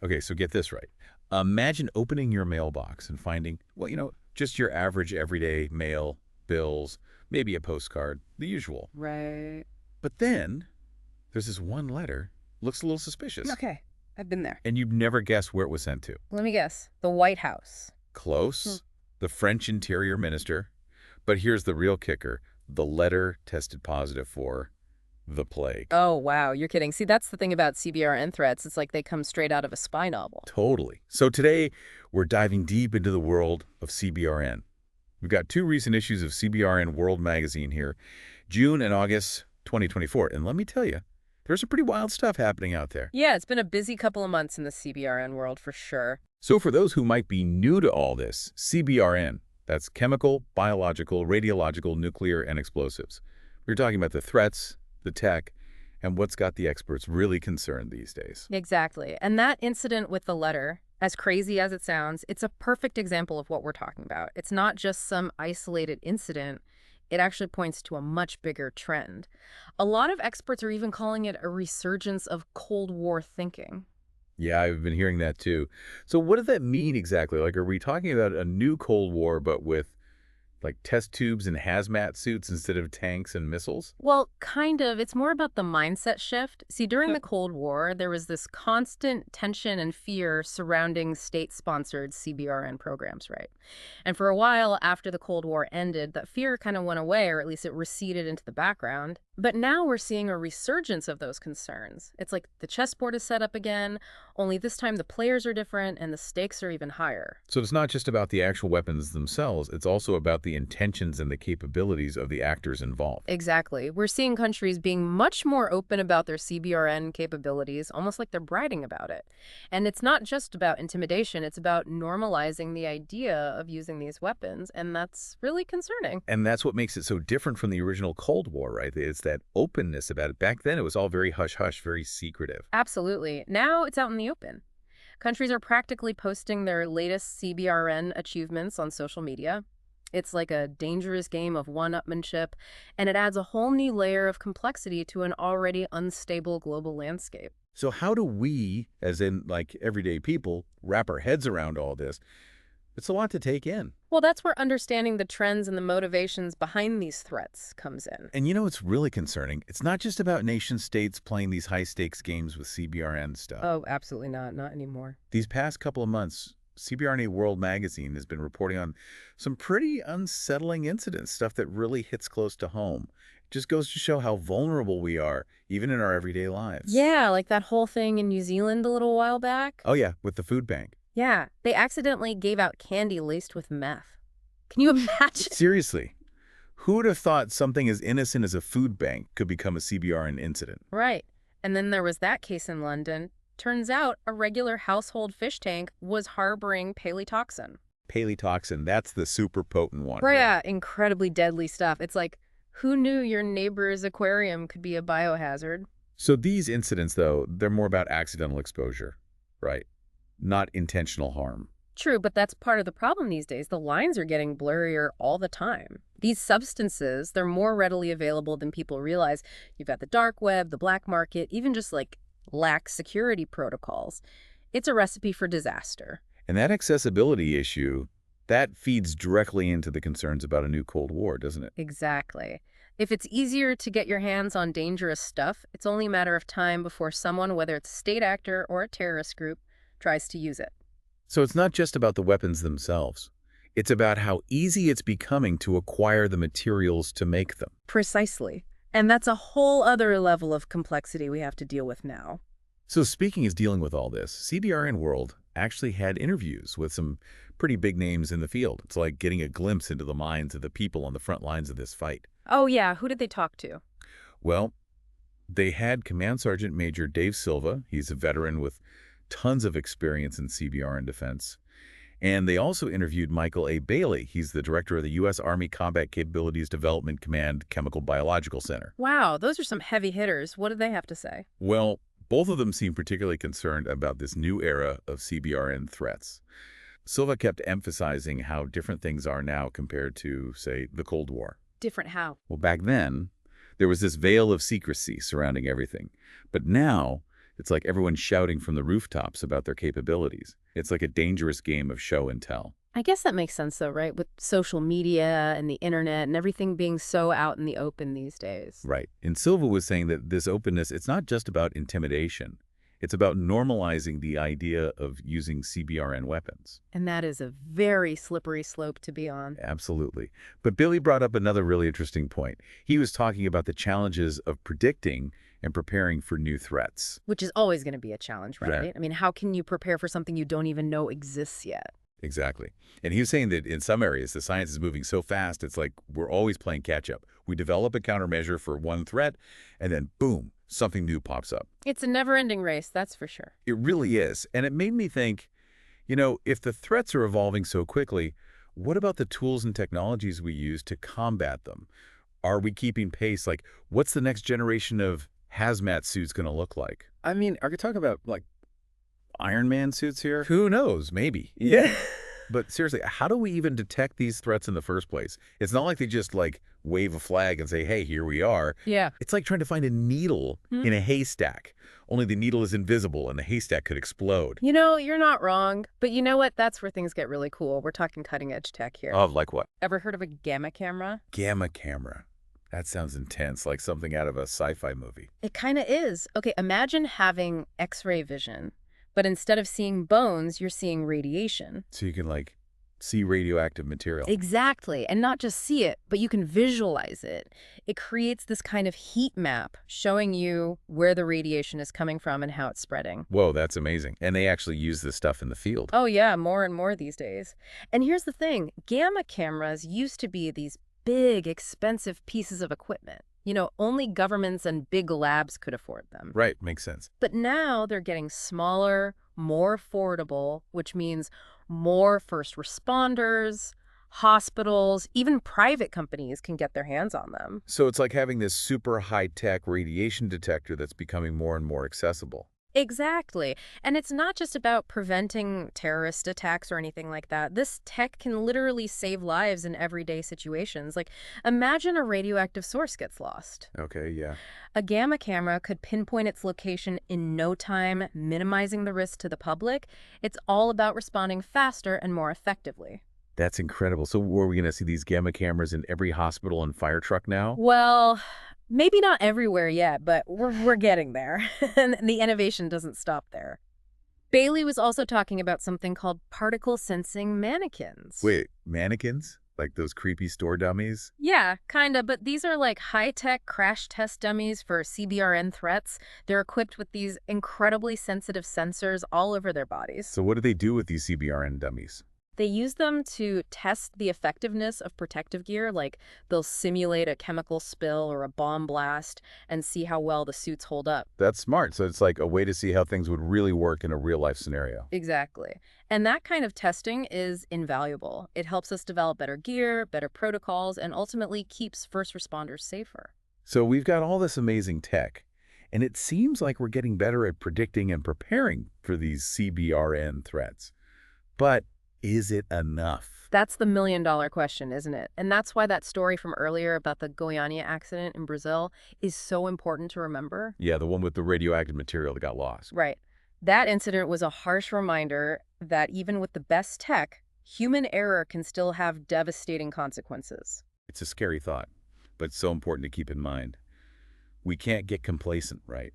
Okay, so get this right. Imagine opening your mailbox and finding, well, just your average everyday mail, bills, maybe a postcard, the usual. Right. But then there's this one letter, looks a little suspicious, Okay, I've been there. and you'd never guess where it was sent to. Let me guess. The White House. Hmm. Close, the French interior minister. But here's the real kicker. The letter tested positive for the plague. Oh, wow, you're kidding. See, that's the thing about CBRN threats. It's like they come straight out of a spy novel. Totally. So today, we're diving deep into the world of CBRN. We've got two recent issues of CBRN World magazine here, June and August 2024. And let me tell you, there's some pretty wild stuff happening out there. Yeah, it's been a busy couple of months in the CBRN world for sure. So for those who might be new to all this, CBRN, that's chemical, biological, radiological, nuclear, and explosives. We're talking about the threats, the tech, and what's got the experts really concerned these days. Exactly. And that incident with the letter, as crazy as it sounds, it's a perfect example of what we're talking about. It's not just some isolated incident. It actually points to a much bigger trend. A lot of experts are even calling it a resurgence of Cold War thinking. Yeah, I've been hearing that too. So what does that mean exactly? Like, are we talking about a new Cold War, but with like test tubes and hazmat suits instead of tanks and missiles? Well, kind of. It's more about the mindset shift. See, during the Cold War, there was this constant tension and fear surrounding state-sponsored CBRN programs, right? And for a while after the Cold War ended, that fear kind of went away, or at least it receded into the background. But now we're seeing a resurgence of those concerns. It's like the chessboard is set up again, only this time the players are different and the stakes are even higher. So it's not just about the actual weapons themselves, it's also about the intentions and the capabilities of the actors involved. Exactly. We're seeing countries being much more open about their CBRN capabilities, almost like they're bragging about it. And it's not just about intimidation, it's about normalizing the idea of using these weapons, and that's really concerning. And that's what makes it so different from the original Cold War, right? It's that openness about it. Back then, it was all very hush-hush, very secretive. Absolutely. Now it's out in the open. Countries are practically posting their latest CBRN achievements on social media. It's like a dangerous game of one-upmanship, and it adds a whole new layer of complexity to an already unstable global landscape. So how do we, as in like everyday people, wrap our heads around all this? It's a lot to take in. Well, that's where understanding the trends and the motivations behind these threats comes in. And it's really concerning. It's not just about nation states playing these high-stakes games with CBRN stuff. Oh, absolutely not. Not anymore. These past couple of months, CBRNe World magazine has been reporting on some pretty unsettling incidents, stuff that really hits close to home. It just goes to show how vulnerable we are, even in our everyday lives. Yeah, like that whole thing in New Zealand a little while back. Oh yeah, with the food bank. Yeah, they accidentally gave out candy laced with meth. Can you imagine? Seriously, who would have thought something as innocent as a food bank could become a CBRN incident? Right. And then there was that case in London. Turns out a regular household fish tank was harboring paletoxin. Paletoxin, that's the super potent one. Right, yeah, incredibly deadly stuff. It's like, who knew your neighbor's aquarium could be a biohazard? So these incidents, though, they're more about accidental exposure, right? Not intentional harm. True, but that's part of the problem these days. The lines are getting blurrier all the time. These substances, they're more readily available than people realize. You've got the dark web, the black market, even just like lax security protocols. It's a recipe for disaster. And that accessibility issue, that feeds directly into the concerns about a new Cold War, doesn't it? Exactly. If it's easier to get your hands on dangerous stuff, it's only a matter of time before someone, whether it's a state actor or a terrorist group, tries to use it. So it's not just about the weapons themselves. It's about how easy it's becoming to acquire the materials to make them. Precisely. And that's a whole other level of complexity we have to deal with now. So speaking as dealing with all this, CBRN World actually had interviews with some pretty big names in the field. It's like getting a glimpse into the minds of the people on the front lines of this fight. Oh, yeah. Who did they talk to? Well, they had Command Sergeant Major Dave Silva. He's a veteran with tons of experience in CBRN defense. And they also interviewed Michael A. Bailey. He's the director of the U.S. Army Combat Capabilities Development Command Chemical Biological Center. Wow, those are some heavy hitters. What did they have to say? Well, both of them seem particularly concerned about this new era of CBRN threats. Silva kept emphasizing how different things are now compared to, say, the Cold War. Different how? Well, back then, there was this veil of secrecy surrounding everything. But now, It's like everyone's shouting from the rooftops about their capabilities. It's like a dangerous game of show and tell. I guess that makes sense, though, right? With social media and the internet and everything being so out in the open these days. Right. And Silva was saying that this openness, it's not just about intimidation. It's about normalizing the idea of using CBRN weapons. And that is a very slippery slope to be on. Absolutely. But Billy brought up another really interesting point. He was talking about the challenges of predicting and preparing for new threats. Which is always going to be a challenge, right? Right. I mean, how can you prepare for something you don't even know exists yet? Exactly. And he was saying that in some areas, the science is moving so fast, it's like we're always playing catch up. We develop a countermeasure for one threat, and then boom, something new pops up. It's a never-ending race, that's for sure. It really is. And it made me think, if the threats are evolving so quickly, what about the tools and technologies we use to combat them? Are we keeping pace? Like, what's the next generation of hazmat suits going to look like? I mean, are you talking about, like, Iron Man suits here? Who knows? Maybe. Yeah. But seriously, how do we even detect these threats in the first place? It's not like they just, wave a flag and say, hey, here we are. Yeah. It's like trying to find a needle in a haystack, only the needle is invisible and the haystack could explode. You're not wrong. But you know what? That's where things get really cool. We're talking cutting-edge tech here. Of like what? Ever heard of a gamma camera? Gamma camera. That sounds intense, like something out of a sci-fi movie. It kind of is. Okay, imagine having X-ray vision, but instead of seeing bones, you're seeing radiation. So you can, see radioactive material. Exactly. And not just see it, but you can visualize it. It creates this kind of heat map showing you where the radiation is coming from and how it's spreading. Whoa, that's amazing. And they actually use this stuff in the field. Oh, yeah, more and more these days. And here's the thing. Gamma cameras used to be these big, expensive pieces of equipment. Only governments and big labs could afford them. Right, makes sense. But now they're getting smaller, more affordable, which means more first responders, hospitals, even private companies can get their hands on them. So it's like having this super high-tech radiation detector that's becoming more and more accessible. Exactly. And it's not just about preventing terrorist attacks or anything like that. This tech can literally save lives in everyday situations. Like, imagine a radioactive source gets lost. Okay, yeah. A gamma camera could pinpoint its location in no time, minimizing the risk to the public. It's all about responding faster and more effectively. That's incredible. So were we going to see these gamma cameras in every hospital and fire truck now? Well, maybe not everywhere yet, but we're getting there. And the innovation doesn't stop there. Bailey was also talking about something called particle sensing mannequins. Wait, mannequins? Like those creepy store dummies? Yeah, kind of, but these are like high-tech crash test dummies for CBRN threats. They're equipped with these incredibly sensitive sensors all over their bodies. So what do they do with these CBRN dummies? They use them to test the effectiveness of protective gear, like they'll simulate a chemical spill or a bomb blast and see how well the suits hold up. That's smart. So it's like a way to see how things would really work in a real-life scenario. Exactly. And that kind of testing is invaluable. It helps us develop better gear, better protocols, and ultimately keeps first responders safer. So we've got all this amazing tech, and it seems like we're getting better at predicting and preparing for these CBRN threats. But is it enough? That's the million-dollar question, isn't it? And that's why that story from earlier about the Goiânia accident in Brazil is so important to remember. Yeah, the one with the radioactive material that got lost. Right. That incident was a harsh reminder that even with the best tech, human error can still have devastating consequences. It's a scary thought, but it's so important to keep in mind. We can't get complacent, right?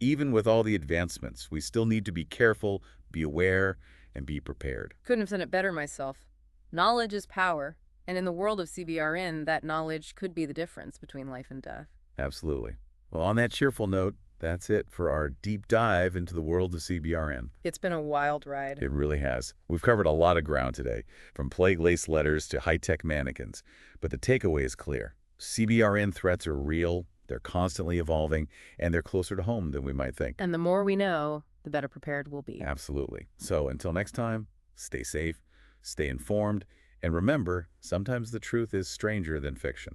Even with all the advancements, we still need to be careful, be aware, and be prepared. Couldn't have said it better myself. Knowledge is power, and in the world of CBRN, that knowledge could be the difference between life and death. Absolutely. Well, on that cheerful note, that's it for our deep dive into the world of CBRN. It's been a wild ride. It really has. We've covered a lot of ground today, from plague-laced letters to high-tech mannequins. But the takeaway is clear. CBRN threats are real, they're constantly evolving, and they're closer to home than we might think. And the more we know, the better prepared we'll be. Absolutely. So until next time, stay safe, stay informed, and remember, sometimes the truth is stranger than fiction.